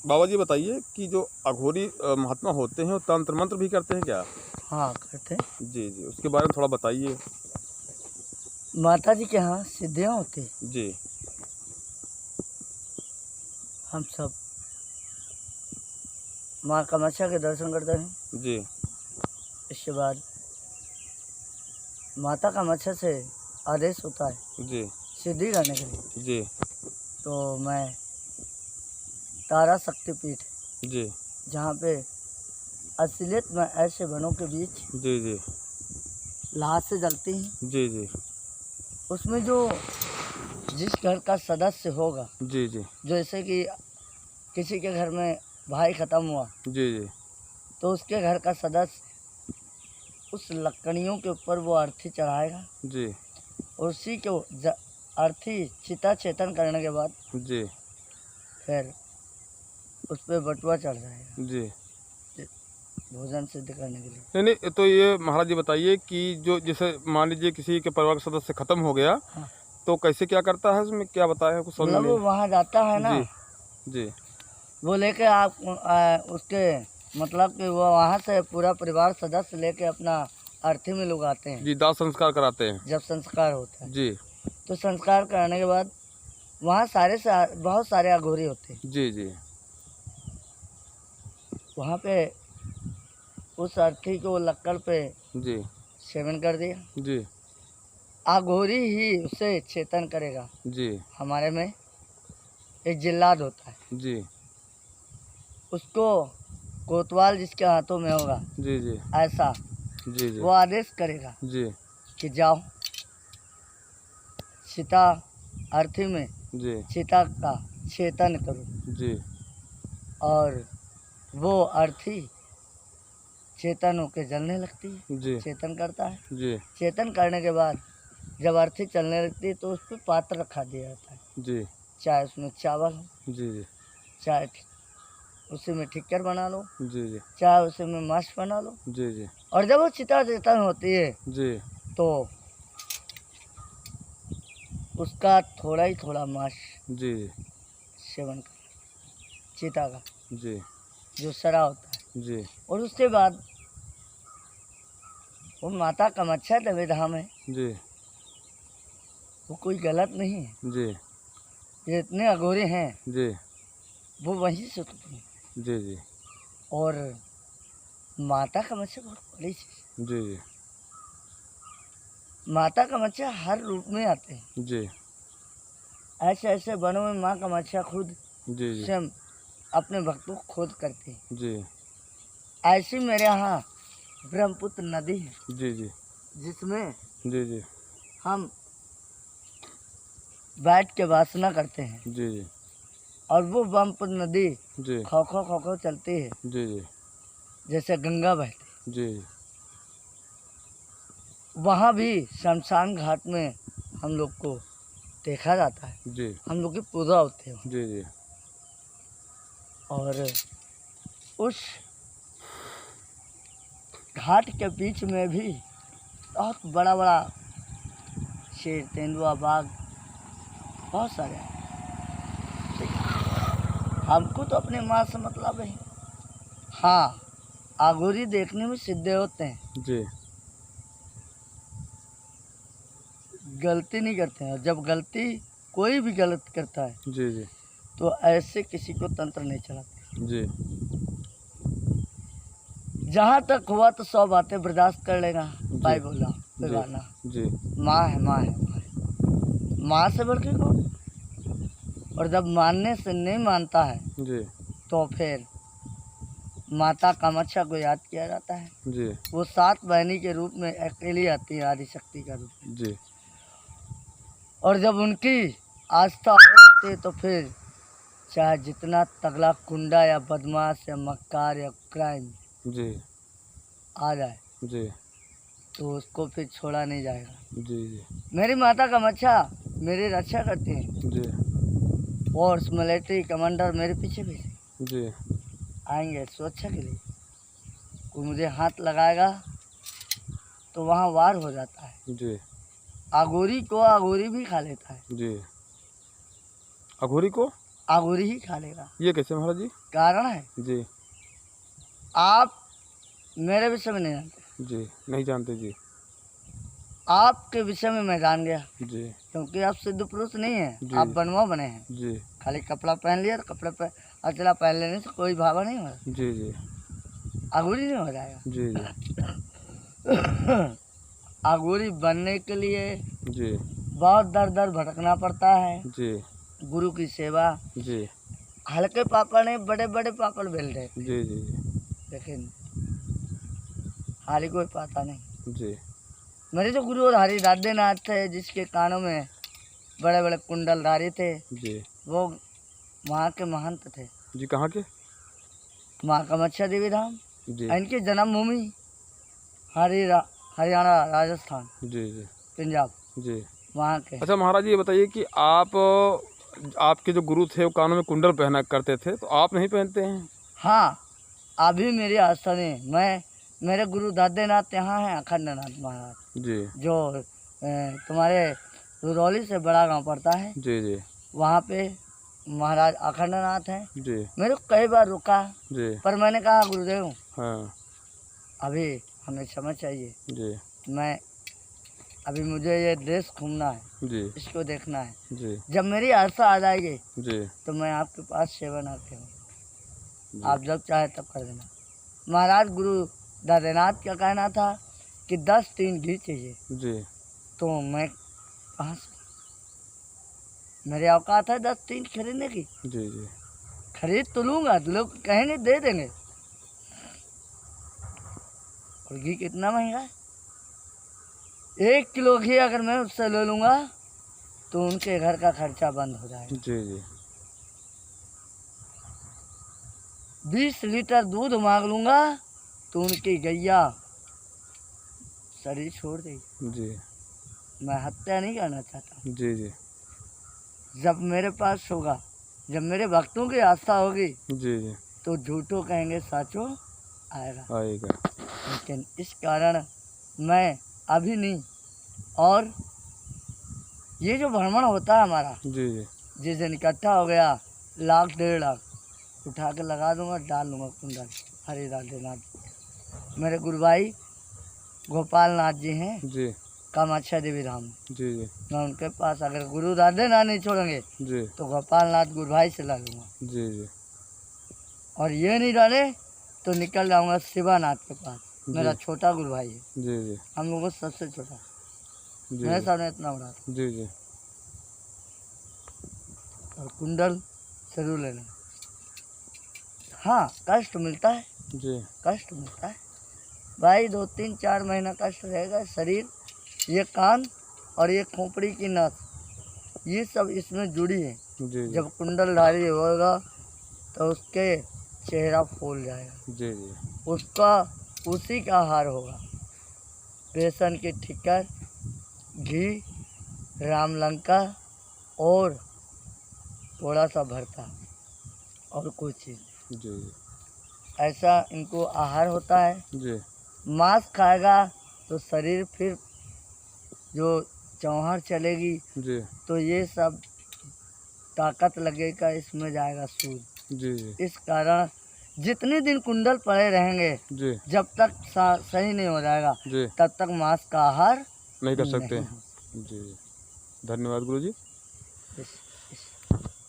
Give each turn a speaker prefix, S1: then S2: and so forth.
S1: बाबा जी बताइए कि जो अघोरी महात्मा होते हैं वो तंत्र मंत्र भी करते हैं क्या?
S2: हाँ करते हैं।
S1: जी जी, उसके बारे में थोड़ा बताइए।
S2: माता जी के यहाँ सिद्धियाँ होती हैं।
S1: जी
S2: हम सब माँ कामाख्या के दर्शन करते हैं।
S1: जी
S2: इसके बाद माता कामाख्या से आदेश होता है
S1: जी
S2: सिद्धि करने के लिए।
S1: जी
S2: तो मैं तारा शक्तिपीठ
S1: जी
S2: जहाँ पे असलियत में ऐसे वनों के बीच
S1: जी जी
S2: लाश से जलती हैं,
S1: जी जी
S2: उसमें जो जिस घर का सदस्य होगा,
S1: जी जी
S2: जैसे कि किसी के घर में भाई ख़त्म हुआ
S1: जी जी
S2: तो उसके घर का सदस्य उस लकड़ियों के ऊपर वो अर्थी चढ़ाएगा
S1: जी
S2: और उसी को अर्थी चिता चेतन करने के बाद
S1: जी
S2: फिर उस पर बटुआ चढ़ जाएगा
S1: जी।
S2: भोजन सिद्ध करने के लिए।
S1: नहीं नहीं, तो ये महाराज जी बताइए कि जो जैसे मान लीजिए किसी के परिवार का सदस्य खत्म हो गया,
S2: हाँ,
S1: तो कैसे क्या करता है, उसमें क्या बताया है कुछ समझ
S2: मतलब
S1: में
S2: वो
S1: नहीं।
S2: वहाँ जाता है ना,
S1: जी जी
S2: वो लेके आप उसके मतलब कि वो वहाँ से पूरा परिवार सदस्य लेके अपना अर्थी में लोग आते हैं
S1: जी, दाह संस्कार कराते हैं।
S2: जब संस्कार होता है।
S1: जी
S2: तो संस्कार करने के बाद वहाँ बहुत सारे अघोरी होते हैं।
S1: जी जी
S2: वहाँ पे उस अर्थी को लक्कड़ पे
S1: जी
S2: सेवन कर दिया,
S1: जी
S2: अघोरी ही उसे चेतन करेगा।
S1: जी
S2: हमारे में एक जिल्लाद होता है,
S1: जी
S2: उसको कोतवाल जिसके हाथों में होगा
S1: जी जी
S2: ऐसा
S1: जी जी
S2: वो आदेश करेगा
S1: जी
S2: कि जाओ सीता अर्थी में
S1: जी
S2: सीता का चेतन करो।
S1: जी
S2: और वो अर्थी चेतन होकर जलने लगती है,
S1: जी
S2: चेतन करता है।
S1: जी
S2: चेतन करने के बाद जब अर्थी चलने लगती है तो उस पर पात्र रखा दिया जाता है,
S1: जी
S2: चाहे उसमें चावल हो,
S1: जी जी
S2: चाहे उसी में ठिक्कर बना लो,
S1: जी जी
S2: चाहे उसी में मांस बना लो।
S1: जी जी
S2: और जब वो चिता चेतन होती है
S1: जी
S2: तो उसका थोड़ा ही थोड़ा मांस
S1: जी
S2: सेवन करना, चीता का
S1: जी
S2: जो सड़ा होता है।
S1: जी
S2: और उसके बाद वो माता कामाख्या देवी धाम है,
S1: जी
S2: वो कोई गलत नहीं है।
S1: जी
S2: ये इतने अघोरे हैं
S1: जी
S2: वो वहीं से उत्पन्न हुए।
S1: जी जी
S2: और माता कामाख्या बहुत बड़ी चीज़।
S1: जी जी
S2: माता कामाख्या हर रूप में आते हैं।
S1: जी
S2: ऐसे ऐसे वनों में माँ कामाख्या खुद
S1: जी जी
S2: स्वयं अपने भक्तों को खोज करती हैं।
S1: जी
S2: ऐसी मेरे यहाँ ब्रह्मपुत्र नदी है
S1: जी जी
S2: जिसमें
S1: जी जी
S2: हम बैठ के वासना करते हैं।
S1: जी जी
S2: और वो ब्रह्मपुत्र नदी
S1: जी
S2: खो खो चलती है
S1: जी जी
S2: जैसे गंगा बहती।
S1: जी
S2: वहाँ भी शमशान घाट में हम लोग को देखा जाता है,
S1: जी
S2: हम लोग की पूजा होती है वहाँ।
S1: जी जी
S2: और उस घाट के बीच में भी बहुत बड़ा बड़ा शेर, तेंदुआ, बाघ बहुत सारे हैं। हमको तो अपने माँ से मतलब है। हाँ, अघोरी देखने में सीधे होते हैं,
S1: जी
S2: गलती नहीं करते हैं। जब गलती कोई भी गलत करता है
S1: जी जी
S2: तो ऐसे किसी को तंत्र नहीं चलाते।
S1: जी
S2: जहाँ तक हुआ तो 100 बातें बर्दाश्त कर लेगा, भाई बोला
S1: जी
S2: बेगाना
S1: जी
S2: माँ है, माँ है, माँ है, माँ से बढ़ के कौन। और जब मानने से नहीं मानता है
S1: जी
S2: तो फिर माता कामाख्या को याद किया जाता है।
S1: जी
S2: वो 7 बहनी के रूप में अकेली आती है, आदिशक्ति का रूप में।
S1: जी
S2: और जब उनकी आस्था हो जाती है तो फिर चाहे जितना तगड़ा कुंडा या बदमाश या मक्कार या क्राइम
S1: जी
S2: आ जाए
S1: जी
S2: तो उसको फिर छोड़ा नहीं जाएगा।
S1: जी जी
S2: मेरी माता कामाख्या मेरी रक्षा करती है
S1: जी
S2: और मिलिट्री कमांडर मेरे पीछे पीछे
S1: जी
S2: आएंगे सुरक्षा के लिए। कोई मुझे हाथ लगाएगा तो वहाँ वार हो जाता है।
S1: जी
S2: अघोरी को अघोरी भी खा लेता है।
S1: जी अघोरी को
S2: आगुरी ही खा लेगा।
S1: ये कैसे महाराज जी?
S2: कारण है,
S1: जी
S2: आप मेरे विषय में नहीं जानते,
S1: जी, नहीं जानते जी।
S2: आपके विषय में मैं जान गया,
S1: जी
S2: क्योंकि आप सिद्ध पुरुष नहीं हैं,
S1: जी।
S2: आप बनवा बने हैं।
S1: जी
S2: खाली कपड़ा पहन लिया तो कपड़े पे अचला पहन लेने से कोई भावा नहीं हो,
S1: जी जी
S2: आगुरी नहीं हो जाएगा।
S1: जी जी
S2: आगुरी बनने के लिए
S1: जी
S2: बहुत दर दर भटकना पड़ता है।
S1: जी
S2: गुरु की सेवा,
S1: जी
S2: हल्के पापड़ ने बड़े बड़े पापड़ बेल रहे,
S1: जी जी
S2: लेकिन हारी कोई पाता नहीं।
S1: जी
S2: मेरे जो गुरु और हरि दादेनाथ थे, जिसके कानों में बड़े बड़े कुंडलधारी थे,
S1: जी
S2: वो वहाँ के महंत थे,
S1: जी। कहाँ के?
S2: माँ कामाख्या देवी धाम।
S1: जी
S2: इनकी जन्मभूमि हरियाणा, राजस्थान,
S1: जी जी
S2: पंजाब,
S1: जी।
S2: वहाँ के।
S1: अच्छा महाराज जी, ये बताइए कि आपके जो गुरु थे वो कानों में कुंडल पहना करते थे, तो आप नहीं पहनते हैं?
S2: हाँ, अभी मेरी आस्था में मेरे गुरु दादेनाथ यहाँ हैं, अखंडनाथ महाराज,
S1: जी
S2: जो तुम्हारे रुरौली से बड़ा गांव पड़ता है,
S1: जी जी
S2: वहाँ पे महाराज अखंडनाथ हैं।
S1: जी
S2: मेरे को कई बार रुका,
S1: जी।
S2: पर मैंने कहा गुरुदेव
S1: हाँ
S2: अभी हमें क्षमा चाहिए,
S1: जी
S2: अभी मुझे ये देश घूमना है,
S1: जी
S2: इसको देखना है।
S1: जी
S2: जब मेरी आस्था आ जाएगी
S1: जी
S2: तो मैं आपके पास सेवा ना करूँ,
S1: जी।
S2: आप जब चाहे तब कर देना। महाराज गुरु दादेनाथ का कहना था कि 10 टीन घी चाहिए,
S1: जी
S2: तो मैं कहाँ से, मेरे औकात है 10 टीन खरीदने की?
S1: जी जी
S2: खरीद तो लूँगा, तो लोग कहेंगे दे देंगे, और घी कितना महंगा है। 1 किलो घी अगर मैं उससे ले लूँगा तो उनके घर का खर्चा बंद हो जाएगा।
S1: जी जी
S2: 20 लीटर दूध मांग लूँगा तो उनकी गैया शरीर छोड़ देगी।
S1: जी
S2: मैं हत्या नहीं करना चाहता।
S1: जी जी
S2: जब मेरे पास होगा, जब मेरे भक्तों की आस्था होगी,
S1: जी जी
S2: तो झूठों कहेंगे साचो आएगा।
S1: आएगा।
S2: लेकिन इस कारण मैं अभी नहीं, और ये जो भ्रमण होता है हमारा,
S1: जी जी
S2: जिस दिन इकट्ठा हो गया 1 1.5 लाख, उठा के लगा दूंगा, डाल दूंगा कुंडल। हरि दादेनाथ मेरे गुरु भाई गोपाल नाथ जी हैं,
S1: जी
S2: कामाख्या देवी धाम।
S1: जी जी
S2: मैं उनके पास, अगर गुरु दादेनाथ नहीं छोड़ेंगे
S1: जी
S2: तो गोपाल नाथ गुरु भाई से ला लूँगा,
S1: जी जी
S2: और ये नहीं डाले तो निकल जाऊँगा शिवानाथ के पास, मेरा छोटा गुरु भाई है,
S1: जी जी
S2: हम लोगों से सबसे छोटा,
S1: जी
S2: मेरे सामने इतना बड़ा था।
S1: जी जी
S2: और कुंडल जरूर लेना। हाँ, कष्ट मिलता है,
S1: जी
S2: कष्ट मिलता है भाई, 2 3 4 महीना कष्ट रहेगा। शरीर, ये कान और ये खोपड़ी की नस, ये सब इसमें जुड़ी है।
S1: जी
S2: जब कुंडलधारी होगा तो उसके चेहरा फूल जाएगा,
S1: जी जी
S2: उसका उसी का आहार होगा, बेसन की ठिक्कर, घी, रामलंका और थोड़ा सा भरता, और कोई चीज़,
S1: जी
S2: ऐसा इनको आहार होता है।
S1: जी
S2: मांस खाएगा तो शरीर फिर जो चौहर चलेगी,
S1: जी
S2: तो ये सब ताकत लगेगा, इसमें जाएगा सूद।
S1: जी जी
S2: इस कारण जितने दिन कुंडल पड़े रहेंगे,
S1: जी
S2: जब तक सही नहीं हो जाएगा,
S1: जी
S2: तब तक मांस का आहार
S1: नहीं कर सकते।
S2: नहीं।
S1: जी धन्यवाद गुरु जी।
S2: इस